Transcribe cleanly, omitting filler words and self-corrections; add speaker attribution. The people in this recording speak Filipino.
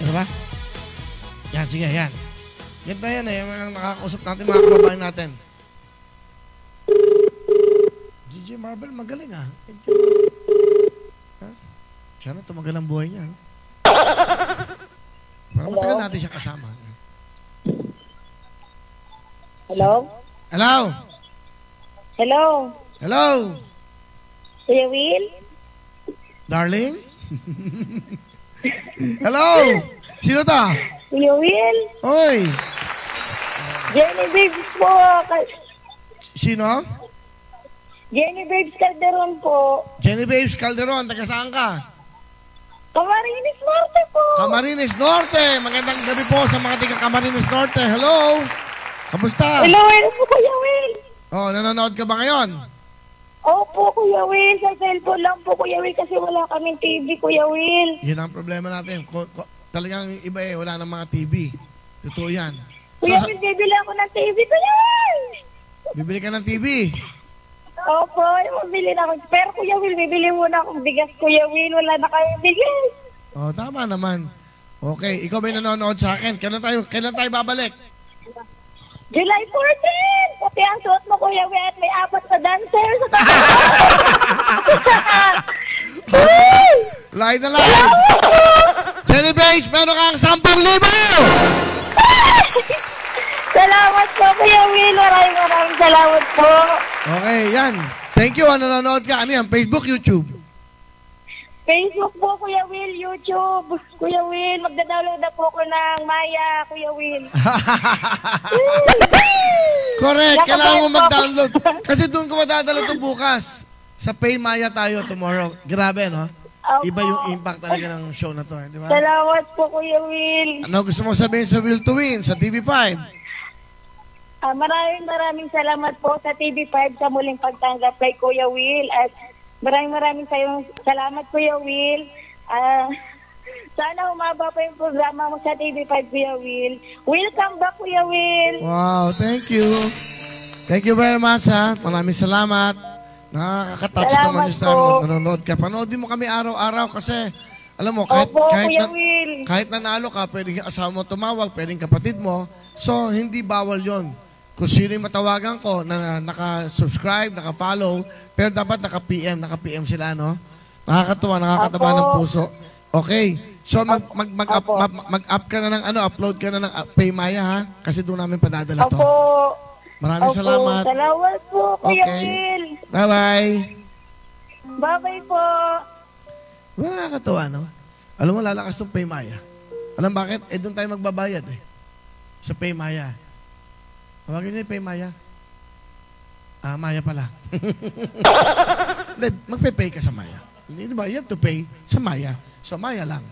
Speaker 1: Di ba? Yan, sige, yan. Ganda yan eh, yung mga nakakausap natin, mga kababayan natin. GG Marvel, magaling ah. Sana tumagal ang buhay niya. Para matagal natin siya kasama.
Speaker 2: Hello?
Speaker 1: Hello?
Speaker 2: Hello?
Speaker 1: Hello?
Speaker 2: Kuya Will?
Speaker 1: Darling? Hello? Sino ta?
Speaker 2: Kuya Will?
Speaker 1: Oy!
Speaker 2: Jenny Babes po.
Speaker 1: Sino?
Speaker 2: Jenny Babes Calderon po.
Speaker 1: Jenny Babes Calderon, taga saan ka?
Speaker 2: Camarines Norte po.
Speaker 1: Camarines Norte. Magandang gabi po sa mga taga Camarines Norte. Hello? Kamusta?
Speaker 2: Hello po Kuya Will.
Speaker 1: Oh, nanonood ka ba ngayon?
Speaker 2: Opo Kuya Will. Sa cellphone lang po Kuya Will kasi wala kaming TV Kuya Will.
Speaker 1: Yun ang problema natin. Talagang iba eh, wala ng mga TV. Totoo yan.
Speaker 2: Kuya Will, bibili ako ng TV Kuya Will.
Speaker 1: Bibili ka ng TV?
Speaker 2: Opo, mabili na ako. Pero Kuya Will, bibili muna akong bigas Kuya Will. Wala na kayong bigas.
Speaker 1: Oh, tama naman. Okay, ikaw ba nanonood sa akin? Kailan tayo babalik?
Speaker 2: July 14! Pati ang suot mo, Kuya Will, at may 4 na dancer sa taas.
Speaker 1: Live na live! Jenny Babes, meron kang 10,000!
Speaker 2: Salamat po, Kuya Will. Maraming salamat po.
Speaker 1: Okay, yan. Thank you. Nanonood ka? Ano yan? Facebook, YouTube?
Speaker 2: Facebook po, Kuya Will. YouTube. Kuya Will, magda-download na po ko ng Maya, Kuya Will.
Speaker 1: Correct. Kailangan mo mag-download. Kasi doon ko madadala ito bukas. Sa Paymaya tayo tomorrow. Grabe, no? Iba yung impact talaga ng show na to. Di ba?
Speaker 2: Salamat po, Kuya Will.
Speaker 1: Ano gusto mo sabihin sa Will to Win, sa TV5?
Speaker 2: Maraming salamat po sa TV5 sa muling pagtanggap kay Kuya Will. At maraming salamat, Kuya Will. Sana humaba pa yung programa mo sa TV5, Kuya Will. Welcome back, Kuya Will.
Speaker 1: Wow, thank you. Thank you very much, ha. Maraming salamat. Nakaka-touch naman yung style. Nanonood ka. Panoodin mo kami araw-araw kasi, alam mo, kahit nanalo ka, pwedeng asawa mo tumawag, pwedeng kapatid mo. So, hindi bawal yon. Kung sino yung matawagan ko na naka-subscribe, naka-follow, pero dapat naka-PM sila, no? Nakakatuwa, nakakataba ng puso. Okay. So, mag-up ka na ng upload ka na ng Paymaya, ha? Kasi doon namin padadala to. Maraming salamat.
Speaker 2: Salamat po, Kuya Will.
Speaker 1: Bye-bye.
Speaker 2: Bye-bye po.
Speaker 1: Wala nakakatuwa, no? Alam mo, lalakas itong Paymaya. Alam bakit? Doon tayo magbabayad, eh. Sa Paymaya. Tawagin niyo yung Paymaya. Maya pala. Magpe-pay ka sa Maya. Hindi ba? You have to pay sa Maya. So, Maya lang.